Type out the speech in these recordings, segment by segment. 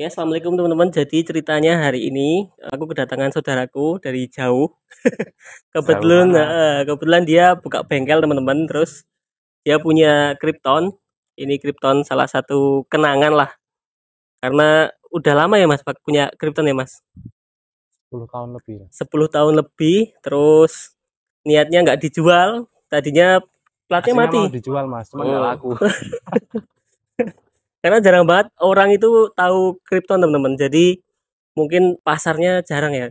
Ya, assalamualaikum teman-teman. Jadi ceritanya hari ini aku kedatangan saudaraku dari jauh. Jauh mana? Kebetulan dia buka bengkel teman-teman. Terus dia punya Krypton. Ini Krypton salah satu kenangan lah. Karena udah lama ya Mas punya Krypton ya Mas. 10 tahun lebih ya. 10 tahun lebih. Terus niatnya nggak dijual. Tadinya platnya Aslinya mati. mau dijual mas, cuma nggak laku. Karena jarang banget orang itu tahu Krypton teman-teman. Jadi mungkin pasarnya jarang ya.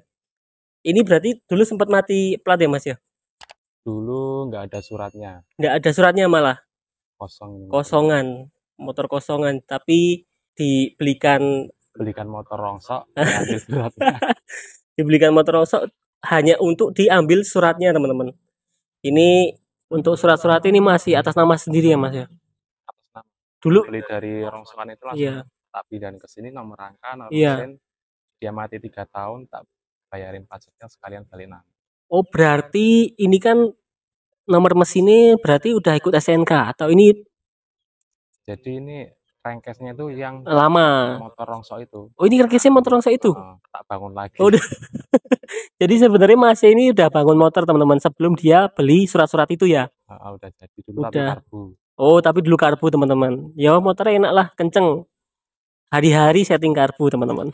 Ini berarti dulu sempat mati plat ya Mas ya? Dulu nggak ada suratnya, Nggak ada suratnya malah, kosong ini motor. kosongan, motor kosongan. Tapi dibelikan Belikan motor rongsok, diambil suratnya. dibelikan motor rosok hanya untuk diambil suratnya teman-teman. Ini untuk surat-surat ini masih atas nama sendiri ya Mas ya? Atas nama. Dulu, Beli dari rongsokan itu langsung iya, tak pindahin ke sini, nomor rangka, nomor iya. mesin. Dia mati 3 tahun, tak bayarin pajaknya sekalian balik nama. Oh berarti ini kan nomor mesinnya berarti udah ikut SNK atau ini Jadi ini rengkesnya itu yang lama? motor rongsok itu. Oh ini kerkesnya motor rosok itu? Tak bangun lagi. Oh, jadi sebenarnya Mas ini udah bangun motor teman-teman sebelum dia beli surat-surat itu ya? Udah jadi dulu tapi Udah. karbu. Oh tapi dulu karbu teman-teman. Ya motornya enak lah, kenceng. Hari-hari setting karbu teman-teman.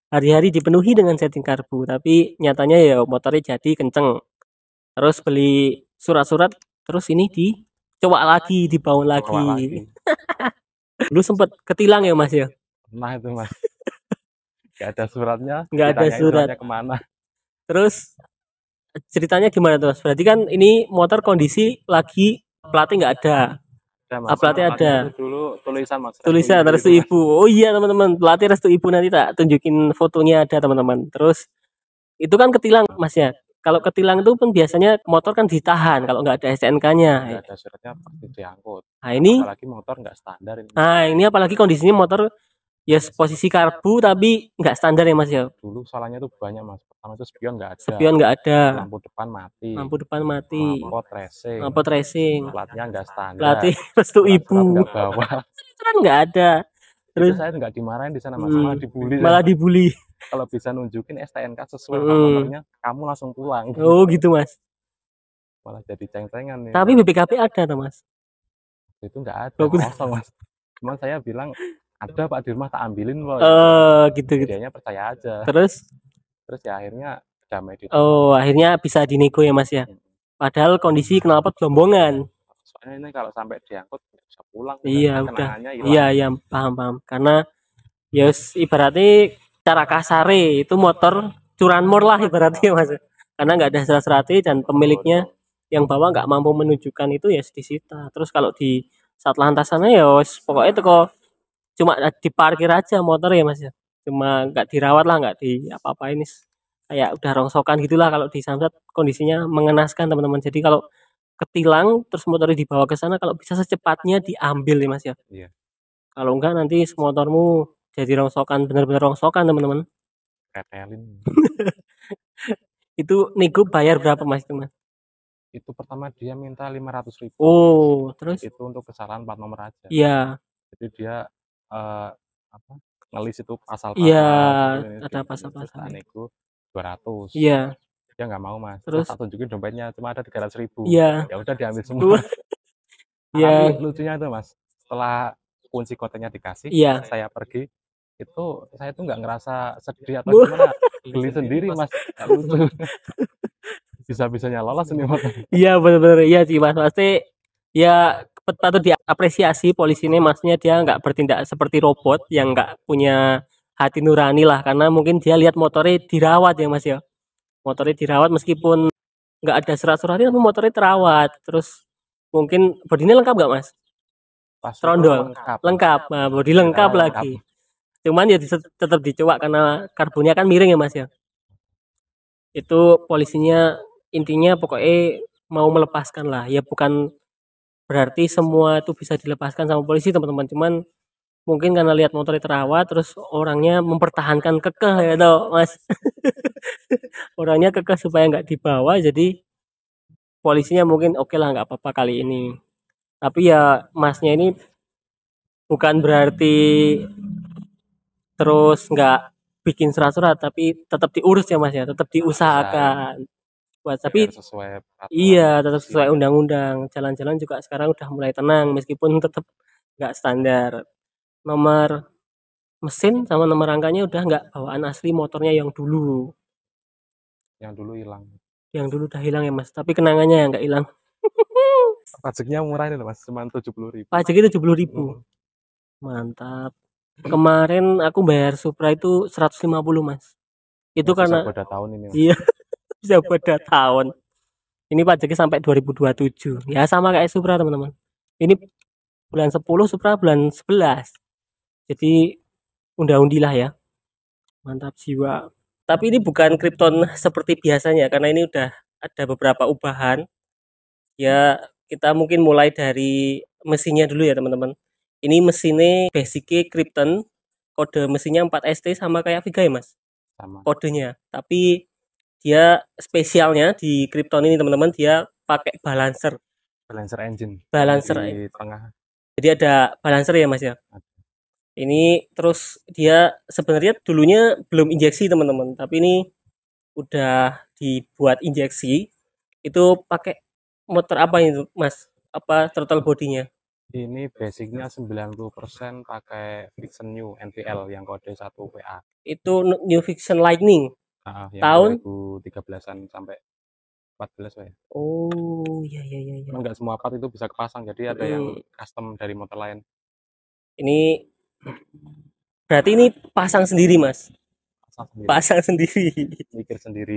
Hari-hari dipenuhi dengan setting karbu. Tapi nyatanya ya motornya jadi kenceng. Terus beli surat-surat. Terus ini dicoba lagi, dibangun lagi. Dulu sempet ketilang ya Mas ya? Nah itu mas. Nggak ada suratnya. Nggak ada Ditanyain surat. suratnya kemana. Terus ceritanya gimana tuh Mas? Berarti kan ini motor kondisi lagi platnya nggak ada. Platnya ada. Dulu tulisan mas. Tulisan restu ibu. Oh iya teman-teman, pelatih restu ibu, nanti tak tunjukin fotonya ada teman-teman. Terus itu kan ketilang Mas ya. Kalau ketilang itu pun biasanya motor kan ditahan kalau nggak ada STNK-nya. Nggak ada suratnya pasti diangkut. Nah ini, apalagi motor nggak standar ini. nah ini apalagi kondisinya motor ya posisi karbu tapi nggak standar ya Mas ya. Dulu salahnya tuh banyak mas. Pertama itu spion nggak ada. Spion nggak ada. Lampu depan mati. Lampu depan mati. Lampu racing. Platnya nggak standar. Pelatih restu ibu. Nggak bawa. Kan nggak ada. Terus saya nggak dimarahin di sana mas, malah dibully. Malah dibully. Kalau bisa nunjukin STNK sesuai nomornya, kamu langsung pulang. Oh gitu mas. Malah jadi ceng-cengan nih. Tapi BPKB ada tuh mas? Itu nggak ada, kosong mas. Cuman saya bilang ada Pak di rumah, tak ambilin loh. Gitu. Dianya percaya aja. Terus ya akhirnya damai di rumah. Oh akhirnya bisa dinego ya mas ya. Padahal kondisi knalpot gelombongan. Soalnya ini kalau sampai diangkut bisa pulang. Iya udah. Iya paham. Karena ya ibaratnya cara kasare itu motor curanmor lah ibaratnya mas. Karena nggak ada surat-suratnya dan pemiliknya yang bawa nggak mampu menunjukkan itu ya disita. Terus kalau di Satlantas sana ya pokoknya itu kok cuma diparkir aja motor ya mas ya. Cuma nggak dirawat lah, nggak di apa-apain, kayak udah rongsokan gitulah. Kalau di Samsat kondisinya mengenaskan teman-teman. Jadi kalau ketilang terus motornya dibawa ke sana, kalau bisa secepatnya diambil ya mas ya. Iya. Kalau enggak nanti motormu jadi rongsokan, bener-bener rongsokan teman-teman. Retelin. Itu nego bayar berapa mas itu mas? Itu pertama dia minta 500.000. Oh terus? Itu untuk kesalahan plat nomor aja. Iya. Jadi dia ngelis itu pasal-pasal. Iya ada pasal-pasal. Nego 200. Iya. Dia nggak mau mas. Terus tak tunjukin dompetnya cuma ada 300.000. Iya. Ya udah diambil semua. Iya. Tapi lucunya itu mas, setelah kunci kotanya dikasih, iya. Saya pergi, itu saya tuh nggak ngerasa sedih atau gimana, beli sendiri mas. Lucu. Bisa-bisanya lolos ini motor. Iya benar-benar iya sih mas, pasti ya patut diapresiasi polisi ini, maksudnya dia nggak bertindak seperti robot yang nggak punya hati nurani lah. Karena mungkin dia lihat motornya dirawat ya mas ya, motornya dirawat meskipun nggak ada surat-suratnya tapi motornya terawat. Terus mungkin bodinya lengkap nggak mas? Trondol lengkap. Nah, bodi lengkap lagi. Cuman ya tetap dicoba karena karbonnya kan miring ya mas ya. Itu polisinya intinya pokoknya mau melepaskan lah ya, bukan berarti semua itu bisa dilepaskan sama polisi teman-teman. Cuman mungkin karena lihat motornya terawat terus orangnya mempertahankan kekeh ya toh mas. Orangnya kekeh supaya nggak dibawa, jadi polisinya mungkin oke lah nggak apa-apa kali ini. Tapi ya masnya ini bukan berarti terus nggak bikin surat-surat, tapi tetap diurus ya Mas ya, tetap diusahakan. Buat tapi biar sesuai peraturan iya tetap mesin. sesuai undang-undang. Jalan-jalan juga sekarang udah mulai tenang meskipun tetap nggak standar. Nomor mesin sama nomor angkanya udah nggak bawaan asli motornya yang dulu. Yang dulu hilang. Yang dulu udah hilang ya Mas, tapi kenangannya yang nggak hilang. Pajaknya murah ini loh Mas, cuma 70.000. Pajak itu 70.000. Mantap. Kemarin aku bayar Supra itu 150 Mas. Itu Masih karena pada tahun ini Mas. iya bisa pada tahun. Ini pajaknya sampai 2027. Ya sama kayak Supra teman-teman. Ini bulan 10, Supra bulan 11. Jadi undi lah ya. Mantap jiwa. Tapi ini bukan Krypton seperti biasanya karena ini udah ada beberapa ubahan. Ya, kita mungkin mulai dari mesinnya dulu ya teman-teman. Ini mesinnya basicnya Krypton, kode mesinnya 4ST sama kayak Viga ya Mas Sama. kodenya. Tapi dia spesialnya di Krypton ini teman-teman, dia pakai balancer. Balancer engine. Balancer. Di tengah. Jadi ada balancer ya Mas ya. Ini terus dia sebenarnya dulunya belum injeksi teman-teman, tapi ini udah dibuat injeksi. Itu pakai motor apa itu Mas? Apa throttle bodinya? Ini basicnya 90% pakai Fiction New NVL yang kode 1 PA. Itu New Fiction Lightning. Yang tahun 2013an sampai 14 ya. Oh, iya iya iya. Memang nggak semua part itu bisa kepasang, jadi ada yang custom dari motor lain. Ini berarti ini pasang sendiri Mas? Pasang sendiri. Pasang sendiri. Mikir sendiri.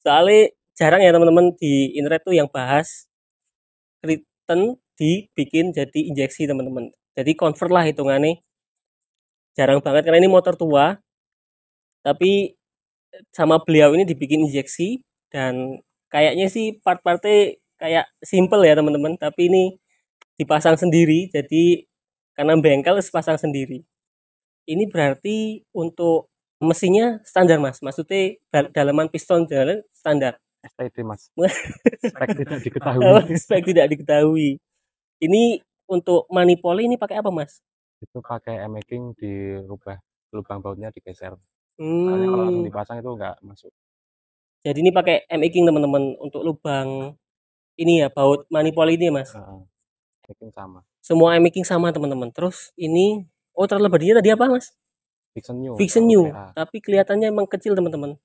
Soalnya jarang ya teman-teman di internet tuh yang bahas Krypton dibikin jadi injeksi teman-teman. Jadi convert lah hitungannya. Jarang banget karena ini motor tua. Tapi sama beliau ini dibikin injeksi dan kayaknya sih part-partnya kayak simple ya teman-teman. Tapi ini dipasang sendiri. Jadi karena bengkel pasang sendiri. Ini berarti untuk mesinnya standar Mas. Maksudnya dalaman piston jalan standar. STD Mas. Spek tidak diketahui. Spek tidak diketahui. Ini untuk manipoli ini pakai apa Mas? Itu pakai emaking dirubah, lubang bautnya digeser. Soalnya kalau langsung dipasang itu nggak masuk. Jadi ini pakai emaking teman-teman untuk lubang ini ya baut manipoli ini Mas. Emaking sama. Semua emaking sama teman-teman. Terus ini throttle bodinya tadi apa Mas? Fiction New. Fiction New. Tapi kelihatannya emang kecil teman-teman.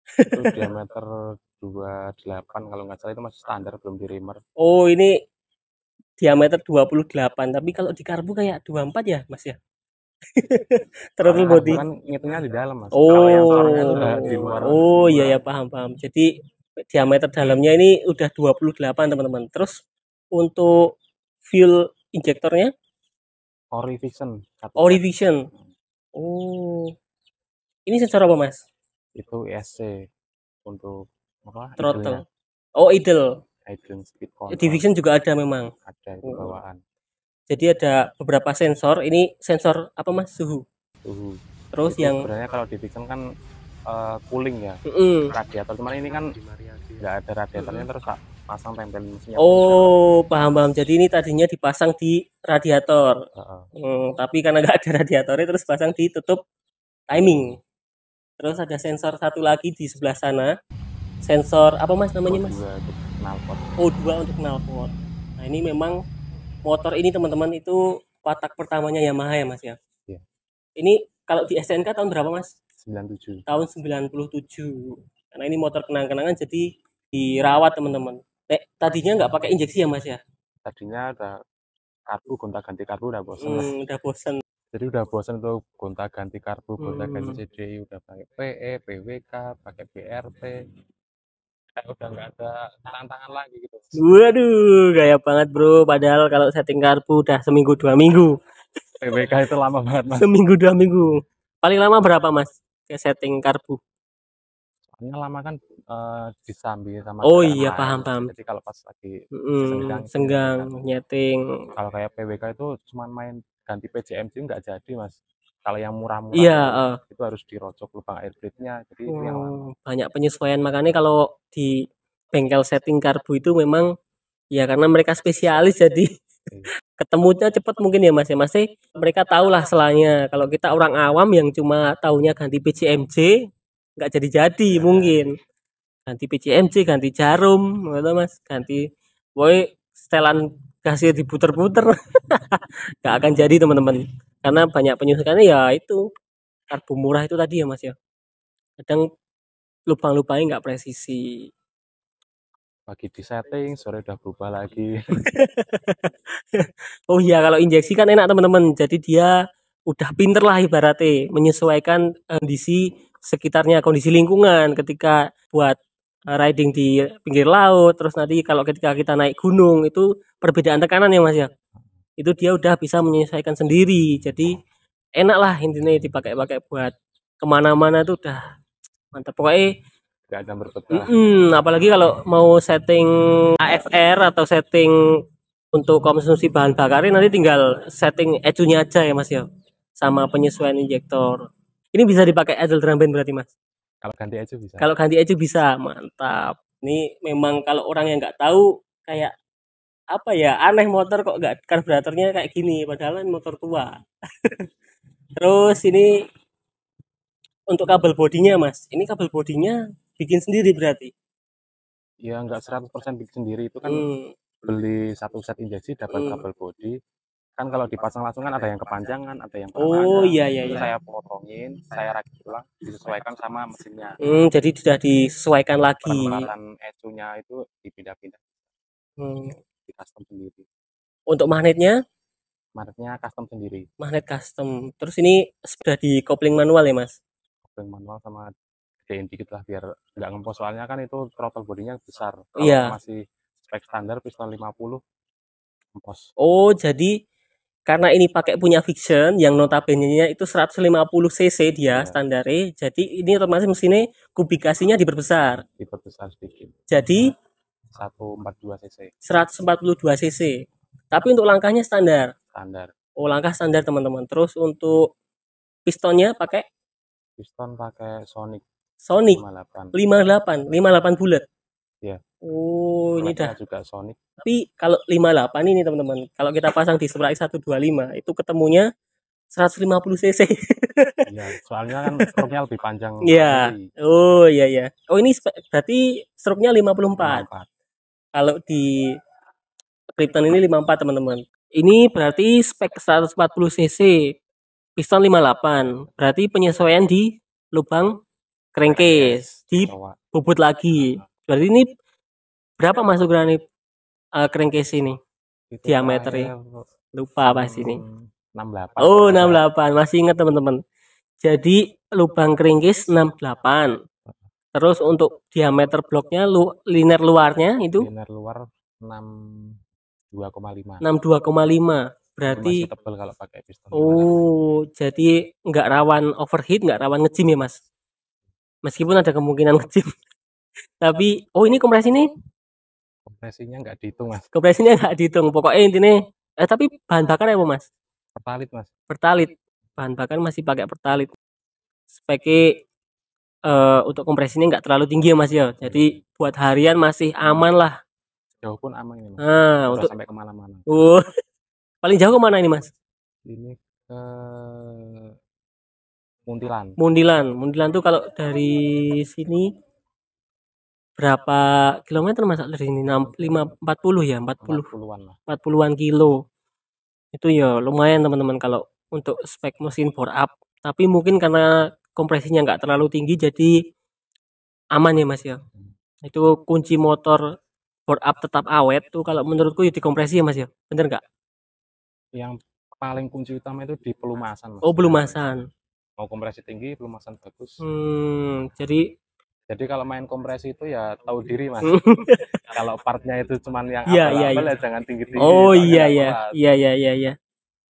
Itu diameter 28 kalau nggak salah, itu masih standar, belum di reamer. Oh ini diameter 28, tapi kalau di karbu kayak 24 ya Mas ya. Throttle body kan ngitungnya di dalam Mas. Kalau yang storage itu udah di luar. Oh iya ya, paham. Jadi diameter dalamnya ini udah 28 teman-teman. Terus untuk fuel injektornya Orivision. Orivision. Oh. Ini sensor apa Mas? Itu ESC untuk apa? Throttle. Oh, idle. Idle speed control. Division juga ada memang. Ada itu bawaan. Jadi ada beberapa sensor. Ini sensor apa Mas? Suhu. Terus itu yang sebenarnya kalau Division kan cooling ya. Radiator, cuman ini kan nggak ada radiatornya, terus pasang tempelin mesinnya. Oh, paham. Jadi ini tadinya dipasang di radiator. Tapi karena nggak ada radiatornya terus pasang di tutup timing. Terus ada sensor satu lagi di sebelah sana. Sensor apa Mas namanya Mas? O2 untuk knalpot. Nah, ini memang motor ini teman-teman itu watak pertamanya Yamaha ya Mas ya? Iya. Ini kalau di STNK tahun berapa Mas? 97. Tahun 97. Karena ini motor kenang-kenangan jadi dirawat teman-teman. Tadinya nggak pakai injeksi ya Mas ya? Tadinya udah karbu, gonta-ganti karbu udah bosan. Udah bosan. Jadi udah bosan untuk gonta-ganti karbu, gonta-ganti CDI, udah pakai PE, PWK, pakai BRT. Udah nggak ada tantangan lagi gitu. Waduh, gaya banget bro. Padahal kalau setting karbu udah seminggu 2 minggu. PWK itu lama banget Mas. Seminggu 2 minggu. Paling lama berapa Mas ke setting karbu? Soalnya lama kan disambi sama. Oh iya, paham. Jadi kalau pas lagi senggang nyeting. Kalau kayak PWK itu cuma main ganti PCMC nggak jadi Mas. Kalau yang murah-murah itu harus dirocok lubang air blade-nya. Jadi itu yang lama. Banyak penyesuaian, makanya kalau di bengkel setting karbu itu memang ya karena mereka spesialis jadi ketemunya cepet mungkin ya Mas ya. Masih mereka tahulah selanya. Kalau kita orang awam yang cuma taunya ganti PCMJ nggak jadi-jadi mungkin. Ganti PCMJ, ganti jarum, gitu Mas. Ganti boy setelan kasih diputer-puter nggak akan jadi teman-teman. Karena banyak penyusukannya ya itu karbu murah itu tadi ya Mas ya. Kadang lubang-lubangnya nggak presisi. Pagi di setting, sore udah berubah lagi. Oh iya kalau injeksi kan enak teman-teman. Jadi dia udah pinter lah ibaratnya menyesuaikan kondisi sekitarnya, kondisi lingkungan ketika buat riding di pinggir laut. Terus nanti kalau ketika kita naik gunung itu perbedaan tekanan ya Mas ya. Itu dia udah bisa menyesuaikan sendiri. Jadi enak lah intinya dipakai-pakai buat kemana-mana tuh udah mantap. Pokoknya Gak ada berbeda. apalagi kalau mau setting AFR atau setting untuk konsumsi bahan bakarnya nanti tinggal setting ECU-nya aja ya Mas ya. Sama penyesuaian injektor. Ini bisa dipakai idle drum band berarti Mas. Kalau ganti aja bisa. Kalau ganti ECU bisa, mantap. Ini memang kalau orang yang nggak tahu kayak apa ya aneh motor kok nggak karburatornya kayak gini padahal kan motor tua. Terus ini untuk kabel bodinya Mas. Ini kabel bodinya bikin sendiri berarti. Ya nggak 100% bikin sendiri, itu kan Hmm. beli satu set injeksi dapat kabel bodi. Kan kalau dipasang langsung kan ada yang kepanjangan, ada yang Oh pernah ada. iya iya Itu iya. saya potongin, saya rakit ulang, disesuaikan sama mesinnya. Jadi sudah disesuaikan lagi. Peralatan ECU-nya itu dipindah-pindah, Hmm. di custom sendiri. Untuk magnetnya, Magnetnya custom sendiri, magnet custom. Terus ini sudah di kopling manual ya Mas? kopling manual sama gedein dikit lah biar nggak ngempos, soalnya kan itu throttle bodinya besar. Kalau Iya. masih spek standar piston 50 ngempos. Oh jadi karena ini pakai punya Fiction yang notabene-nya itu 150 cc dia Iya. standarnya. Jadi ini otomatis mesinnya kubikasinya diperbesar. Diperbesar sedikit, Jadi 142 cc 142 cc. Tapi untuk langkahnya standar. standar. Oh langkah standar teman-teman. Terus untuk pistonnya pakai Piston pakai Sonic Sonic 58. 58 bulat. Iya. Oh ini dah. Flagnya juga Sonic. Tapi kalau 58 ini teman-teman, kalau kita pasang di Sprite 125 itu ketemunya 150 cc. Iya, soalnya kan struknya lebih panjang. Iya. lagi. Oh iya iya. Oh ini berarti struknya 54. 54. Kalau di Krypton ini 54 teman-teman. Ini berarti spek 140 cc. Piston 58. Berarti penyesuaian di lubang crankcase, di Bawah. bobot lagi. Berarti ini berapa masuk nih crankcase ini? Itu Diameternya lupa pasti ini. 68. Oh 68 masih ingat teman-teman. Jadi lubang crankcase 68. Terus untuk diameter bloknya liner luarnya itu liner luar 62,5. 62,5. Berarti masih tebal kalau pakai piston. oh jadi nggak rawan overheat, nggak rawan ngejim ya Mas. Meskipun ada kemungkinan ngejim. Tapi oh ini kompresi nih. Kompresinya nggak dihitung Mas. Kompresinya nggak dihitung. Pokoknya intinya tapi bahan bakar apa Mas? Pertalit Mas. Pertalit. Bahan bakar masih pakai pertalit. Speknya untuk kompresinya nggak terlalu tinggi ya Mas ya. Jadi buat harian masih aman lah. Jauh pun aman ini Mas. Nah, Udah untuk sampai kemana-mana. Paling jauh kemana ini Mas? Ini ke Muntilan. Muntilan tuh kalau dari sini berapa kilometer Mas dari sini? 40 ya, 40-an lah. 40-an kilo. Itu ya lumayan teman-teman kalau untuk spek mesin bore up. Tapi mungkin karena kompresinya nggak terlalu tinggi jadi aman ya Mas ya. Itu kunci motor bore up tetap awet tuh kalau menurutku ya dikompresi ya Mas ya. Bener nggak? Yang paling kunci utama itu di pelumasan Mas. Oh pelumasan. Mau kompresi tinggi, pelumasan bagus. Jadi kalau main kompresi itu ya tahu diri Mas. Kalau partnya itu cuman yang Iya, abal-abal iya. ya jangan tinggi-tinggi. Oh soalnya iya nggak iya. kuat.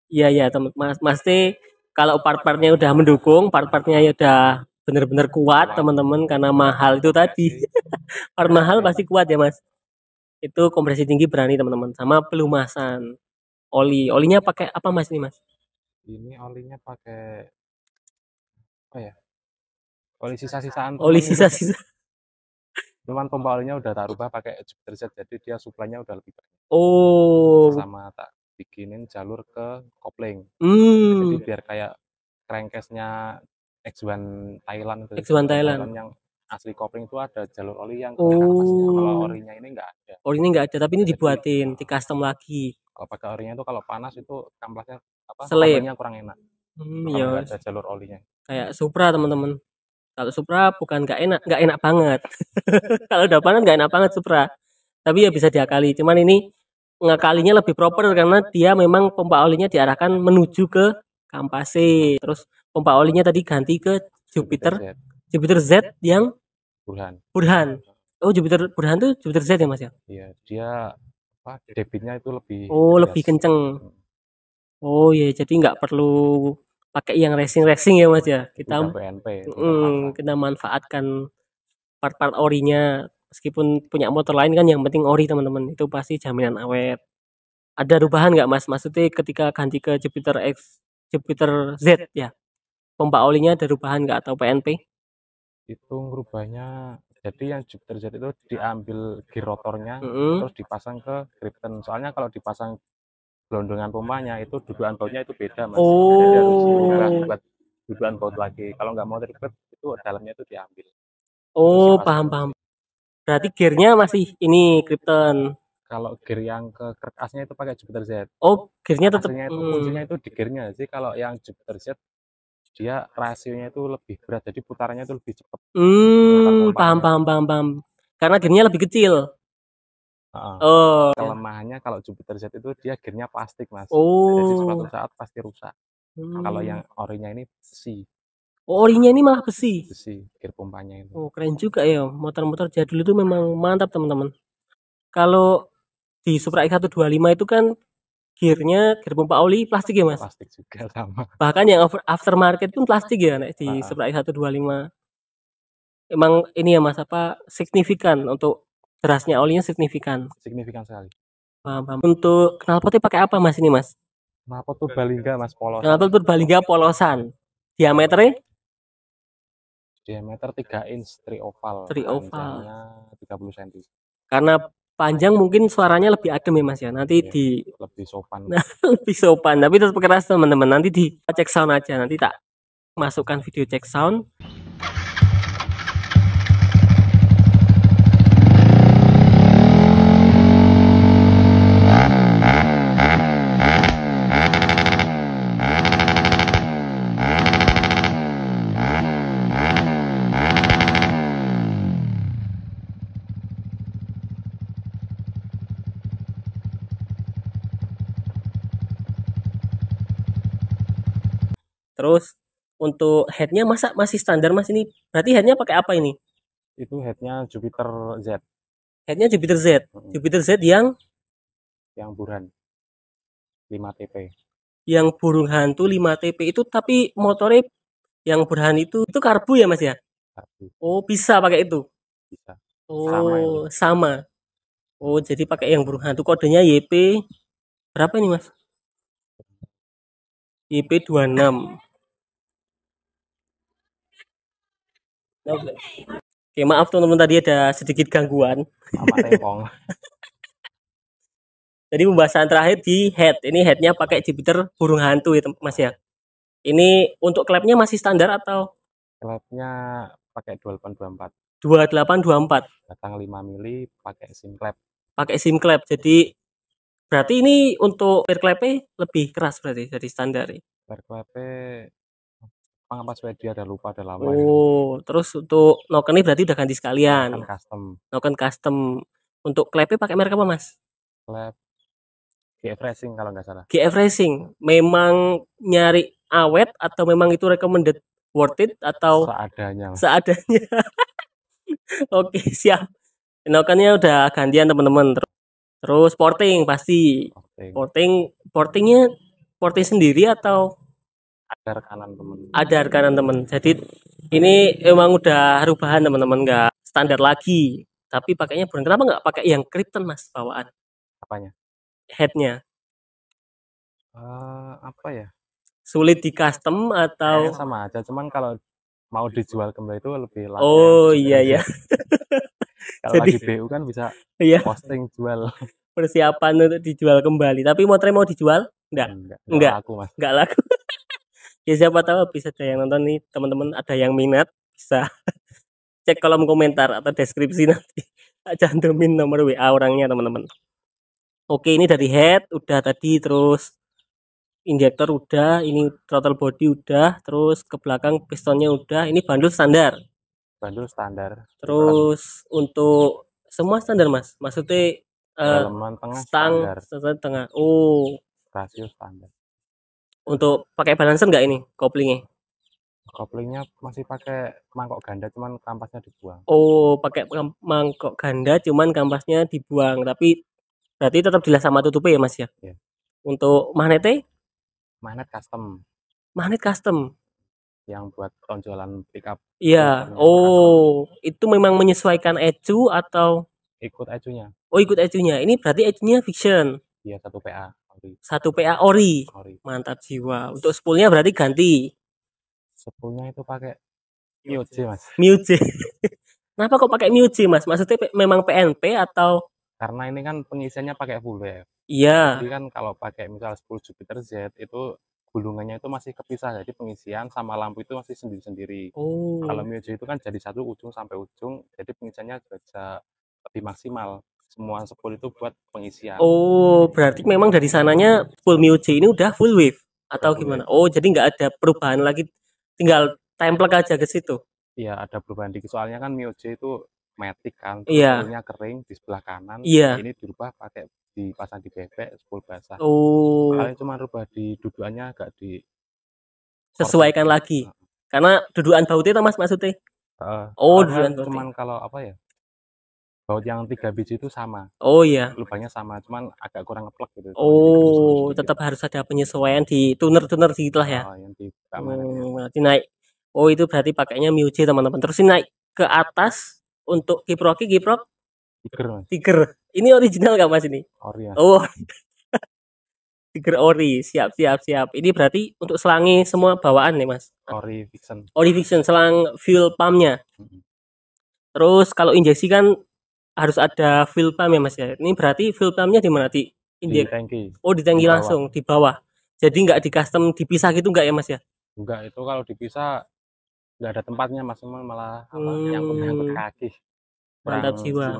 Iya. Iya teman Mas kalau part-partnya udah mendukung, part-partnya ya udah bener-bener kuat teman-teman karena mahal itu tadi. Part mahal pasti kuat ya Mas. Itu kompresi tinggi berani teman-teman. Sama pelumasan. Olinya pakai apa Mas ini Mas? Ini olinya pakai apa ya? Oli sisa-sisaan. Oli sisa-sisa. Cuman pompa olinya udah tak rubah pakai Jupiter Z, jadi dia suplainya udah lebih banyak. Oh. Sama tak bikinin jalur ke kopling. Hmm. Jadi biar kayak crankcase-nya X1 Thailand itu. X1 Thailand yang asli kopling itu ada jalur oli yang ke Oh. kanvasnya. Kalau orinya ini enggak ada. Orinya nggak ada, tapi ini Jadi, dibuatin, di custom lagi. Kalau pakai orinya itu kalau panas itu kamplasnya Selip. koplingnya kurang enak. Kalau Iya. nggak ada jalur olinya. Kayak Supra teman-teman. Kalau Supra bukan nggak enak banget. Kalau udah panas nggak enak banget Supra. Tapi ya bisa diakali. Cuman ini ngakalinya lebih proper karena dia memang pompa olinya diarahkan menuju ke kampase. Terus pompa olinya tadi ganti ke Jupiter Z yang Burhan. Oh, Jupiter Burhan tuh Jupiter Z ya Mas ya? Iya, dia debitnya itu lebih lebih kenceng. Oh iya, jadi nggak perlu pakai yang racing ya Mas ya. Kita kita manfaatkan part-part orinya. Meskipun punya motor lain kan yang penting ori teman-teman, itu pasti jaminan awet. Ada perubahan nggak Mas? Maksudnya ketika ganti ke Jupiter Z ya, pompa olinya ada perubahan nggak atau PNP? Itu rubahnya, jadi yang Jupiter Z itu diambil gear rotornya terus dipasang ke Krypton. Soalnya kalau dipasang gelondongan pompanya itu dudukan bautnya itu beda Mas. Jadi harus buat dudukan baut lagi. Kalau nggak mau ribet itu dalamnya itu diambil. Oh, paham. Berarti gearnya masih ini Krypton. Kalau gear yang ke krek asnya itu pakai Jupiter Z. Oh, gearnya tetap. Aslinya itu fungsinya itu di gearnya sih. Kalau yang Jupiter Z dia rasionya itu lebih berat, jadi putarannya itu lebih cepat. Paham. Karena gearnya lebih kecil. Kelemahannya kalau Jupiter Z itu dia gearnya plastik Mas. Jadi suatu saat pasti rusak. Kalau yang orinya ini besi. Orinya ini malah besi. Gear pompanya itu. Oh, keren juga ya. Motor-motor jadul itu memang mantap teman-teman. Kalau di Supra X125 itu kan gear pompa oli plastik ya Mas? Plastik juga sama. Bahkan yang aftermarket pun plastik ya di Supra X125. Emang ini ya Mas signifikan untuk derasnya olinya signifikan. Signifikan sekali. Paham. Untuk knalpotnya pakai apa Mas ini Mas? Knalpot Purbalingga Mas, polosan. Knalpot Purbalingga polosan. Diameternya? Diameter 3 inch trioval. Panjangnya 30 cm. Karena panjang mungkin suaranya lebih adem ya Mas ya. Nanti lebih sopan. Lebih sopan, tapi tetap keras teman-teman. Nanti di cek sound aja. Nanti tak masukkan video cek sound. Terus untuk headnya masih standar Mas ini? Berarti headnya pakai apa ini? Itu headnya Jupiter Z. Headnya Jupiter Z. Jupiter Z yang Burhan 5 TP. Yang burung hantu 5 TP itu, tapi motornya yang Burhan itu karbu ya Mas ya? Karbu. Oh, bisa pakai itu? Bisa. Oh, sama. Oh, jadi pakai yang burung hantu, kodenya YP berapa ini Mas? YP26. Oke, maaf teman-teman, tadi ada sedikit gangguan. Jadi pembahasan terakhir di head. Ini headnya pakai Jupiter burung hantu ya Mas ya. Ini untuk klepnya masih standar atau? Klepnya pakai 2824. 2824. Batang 5 mili pakai SIM klep. Pakai SIM klep. Jadi berarti ini untuk per klepnya lebih keras berarti dari standar. Per klepnya apa Swedia ada lupa ada lama. Oh, terus untuk noken ini berarti udah ganti sekalian. Noken custom. Untuk klepnya pakai merek apa Mas? Klep GF Racing kalau nggak salah. GF Racing. Memang nyari awet atau memang itu recommended, worth it atau seadanya? Oke, siap. Nokennya udah gantian teman-teman. Terus porting pasti. Portingnya porting sendiri atau ada rekanan teman? Ada rekanan teman. Jadi ini emang udah rubahan teman-teman, nggak standar lagi. Tapi pakainya bukan, kenapa nggak pakai yang Krypton Mas bawaan? Apanya? Headnya. Apa ya? Sulit di custom atau? Sama aja, cuman kalau mau dijual kembali itu lebih laku. Oh iya. Kalau lagi BU kan bisa posting jual. persiapan untuk dijual kembali. Tapi motornya mau dijual? Enggak laku, Mas. Enggak laku. Ya siapa tahu bisa ada yang nonton nih, teman-teman, ada yang minat bisa cek kolom komentar atau deskripsi nanti. Cantumin nomor WA orangnya, teman-teman. Oke, ini dari head udah tadi, terus injektor udah, ini throttle body udah, terus ke belakang pistonnya udah. Ini bandul standar. Bandul standar. Terus untuk semua standar, Mas. Maksudnya dalaman tengah stang standar. tengah. Oh, rasio standar. Untuk pakai balancer nggak ini koplingnya? Koplingnya masih pakai mangkok ganda, cuman kampasnya dibuang. Oh, pakai mangkok ganda, cuman kampasnya dibuang. Tapi berarti tetap dilas sama tutupnya ya, Mas ya? Yeah. Untuk magnetnya? Magnet custom. Magnet custom. Yang buat tonjolan pickup. Iya. Oh, itu memang menyesuaikan ecu atau? Ikut ecunya. Oh, ikut ecunya. Ini berarti ecunya fiction. Iya, 1 PA. 1 PA ori. Mantap jiwa. Untuk spoolnya berarti ganti. Spoolnya itu pakai Miyuji, Mas. Miyuji. Kenapa kok pakai Miyuji, Mas? Maksudnya memang PNP atau? Karena ini kan pengisiannya pakai full wave. Iya. Jadi kan kalau pakai misal 10 Jupiter Z itu gulungannya itu masih kepisah, jadi pengisian sama lampu itu masih sendiri-sendiri. Oh. Kalau Miyuji itu kan jadi satu ujung sampai ujung, jadi pengisiannya bisa lebih maksimal. Semua spool itu buat pengisian. Oh, berarti memang dari sananya full Miyuji ini udah full wave atau full gimana? Wave. Oh, jadi nggak ada perubahan lagi, tinggal template aja ke situ. Iya, ada perubahan dikit. Soalnya kan Miyuji itu matic kan, spoolnya kering di sebelah kanan. Iya. Ini dirubah pakai dipasang di bebek, spool basah. Oh. Kalian cuma rubah di dudukannya agak di sesuaikan lagi. Karena dudukan bautnya itu, Mas, maksudnya? Oh, dudukan cuman kalau apa ya? Baut yang 3 biji itu sama. Oh iya. Lubangnya sama, cuman agak kurang ngeplek gitu. Oh, tetap harus ada penyesuaian di tuner-tuner gitu lah ya. Oh, yang di keamanannya. Berarti naik. Oh, itu berarti pakainya Miyuji, teman-teman. Terus ini naik ke atas untuk kiprok. Tiger. Ini original nggak, Mas, ini? Ori ya. Oh. Tiger ori. Siap. Ini berarti untuk selangi semua bawaan nih, Mas. Ori fiction. Ori fiction, selang fuel pumpnya. Terus kalau injeksi kan harus ada fuel pump ya, Mas ya. Ini berarti fuel pumpnya di mana? Di tangki. Oh, di tangki langsung di bawah. Jadi nggak di custom dipisah gitu nggak ya, Mas ya? Enggak, itu kalau dipisah nggak ada tempatnya, Mas, malah nyangkut kaki. Mantap jiwa.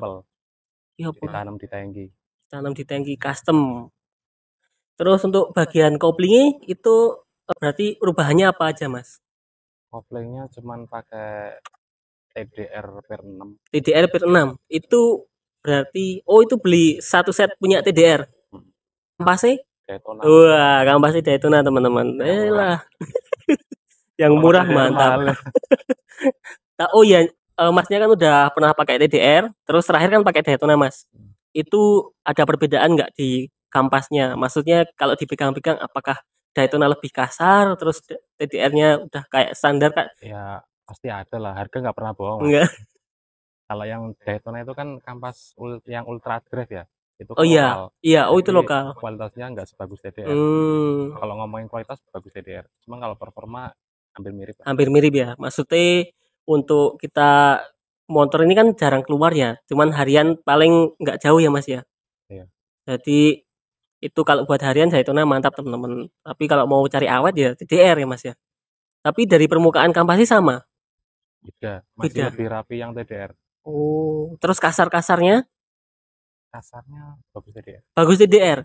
Iya, ditanam di tangki. Tanam di tangki custom. Terus untuk bagian koplingnya itu berarti perubahannya apa aja, Mas? Koplingnya cuman pakai TDR per 6. TDR per 6. Itu berarti itu beli satu set punya TDR. Kampasnya? Daytona. Wah, kampasnya Daytona, teman-teman. Lah. Yang murah, mantap. Oh iya, Masnya kan udah pernah pakai TDR, terus terakhir kan pakai Daytona, Mas. Itu ada perbedaan nggak di kampasnya? Maksudnya kalau dipegang-pegang apakah Daytona lebih kasar, terus TDR-nya udah kayak standar, Kak? Ya, pasti ada lah. Harga nggak pernah bohong. Enggak. Kalau yang Daytona itu kan kampas yang ultra drive ya. Itu kan lokal. Iya, itu lokal. Kualitasnya nggak sebagus TDR. Kalau ngomongin kualitas bagus TDR. Cuman kalau performa hampir mirip. Hampir mirip ya. Maksudnya untuk kita motor ini kan jarang keluar ya. Cuman harian paling nggak jauh ya, Mas ya. Iya. Jadi itu kalau buat harian Daytona mantap, teman-teman. Tapi kalau mau cari awet ya TDR ya, Mas ya. Tapi dari permukaan kampasnya sama. Masih lebih rapi yang TDR. Oh, terus kasarnya? Kasarnya bagus TDR. Bagus TDR.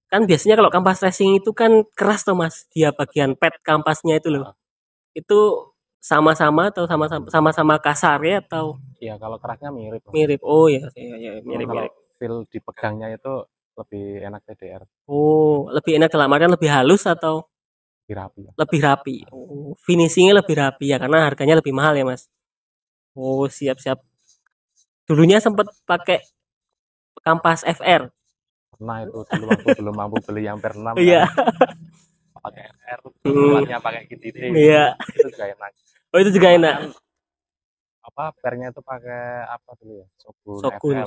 Kan biasanya kalau kampas racing itu kan keras tuh, Mas. Dia bagian pad kampasnya itu loh. Itu sama-sama atau sama-sama kasar ya atau? Iya, kalau kerasnya mirip. Mirip. Oh ya, mirip. Kalau feel dipegangnya itu lebih enak TDR. Oh, lebih enak dalam artian lebih halus atau? Lebih rapi. Oh, finishingnya lebih rapi ya, karena harganya lebih mahal ya, Mas. Oh, siap. Dulunya sempat pakai kampas FR. Nah, itu dulu waktu belum mampu beli yang per 6. Iya. Pakai FR, buatnya pakai GTD. Iya. Itu juga enak. Oh, itu juga enak. Pernya itu pakai apa dulu ya?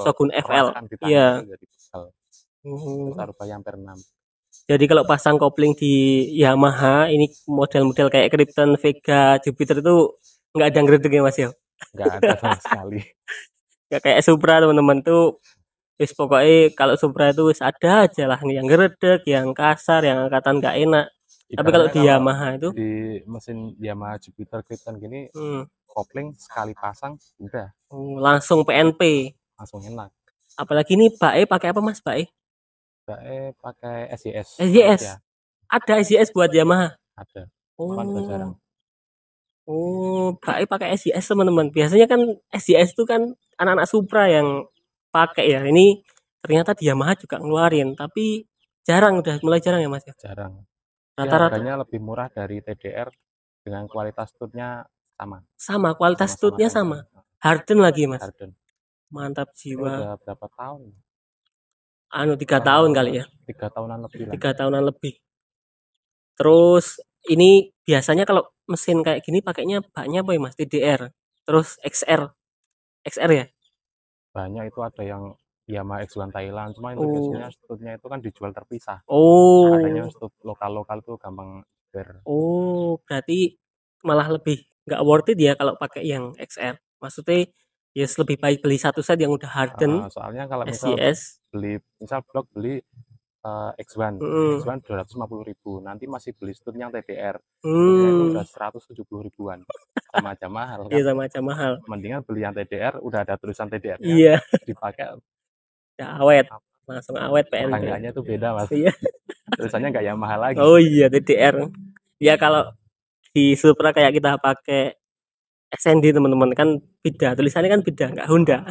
Shogun FL. Iya. Terus rubah yang per 6. Jadi kalau pasang kopling di Yamaha ini model-model kayak Krypton, Vega, Jupiter itu nggak ada ngedeg ya, Mas ya? Nggak ada sama sekali. Nggak kayak Supra, teman-teman tuh Wis pokoknya kalau Supra itu wis ada aja lah yang geredek, yang kasar, yang angkatan nggak enak. Tapi kalau di Yamaha itu di mesin Yamaha Jupiter Krypton gini kopling sekali pasang udah langsung PNP, langsung enak. Apalagi ini Bae pakai apa Mas Bae? Bae pakai SYS. SYS. Ya. Ada SYS buat Yamaha? Ada. Cuman jarang. Oh, Bae pakai SYS teman-teman. Biasanya kan SYS itu kan anak-anak Supra yang pakai ya. Ini ternyata di Yamaha juga ngeluarin, tapi jarang, udah mulai jarang ya Mas ya. Jarang. Rata-rata harganya lebih murah dari TDR dengan kualitas tutnya sama. Sama kualitas tutnya sama. Harden lagi Mas. Harden. Mantap jiwa. Udah berapa tahun? 3 tahun kali ya. 3 tahunan lebih lah. 3 tahunan lebih. Terus ini biasanya kalau mesin kayak gini pakainya baknya apa ya Mas? TDR. Terus XR. XR ya? Banyak itu ada yang Yamaha X1 Thailand, cuma itu biasanya stutnya itu kan dijual terpisah. Adanya stut lokal-lokal tuh gampang ber. Berarti malah lebih nggak worth it ya kalau pakai yang XR. Maksudnya ya lebih baik beli satu set yang udah harden. Soalnya kalau misal beli blok beli X1 250.000, nanti masih beli stutnya yang TDR, stutnya itu udah 170.000-an, sama aja mahal kan? Iya sama aja mahal. Mendingan beli yang TDR, udah ada tulisan TDR -nya, iya. dipakai ya awet, langsung awet PNP. Tetangganya tuh beda Mas. Iya. Tulisannya nggak Yamaha lagi. Oh iya TDR. Ya kalau di Supra kayak kita pakai SND teman-teman kan beda, tulisannya kan beda, nggak Honda.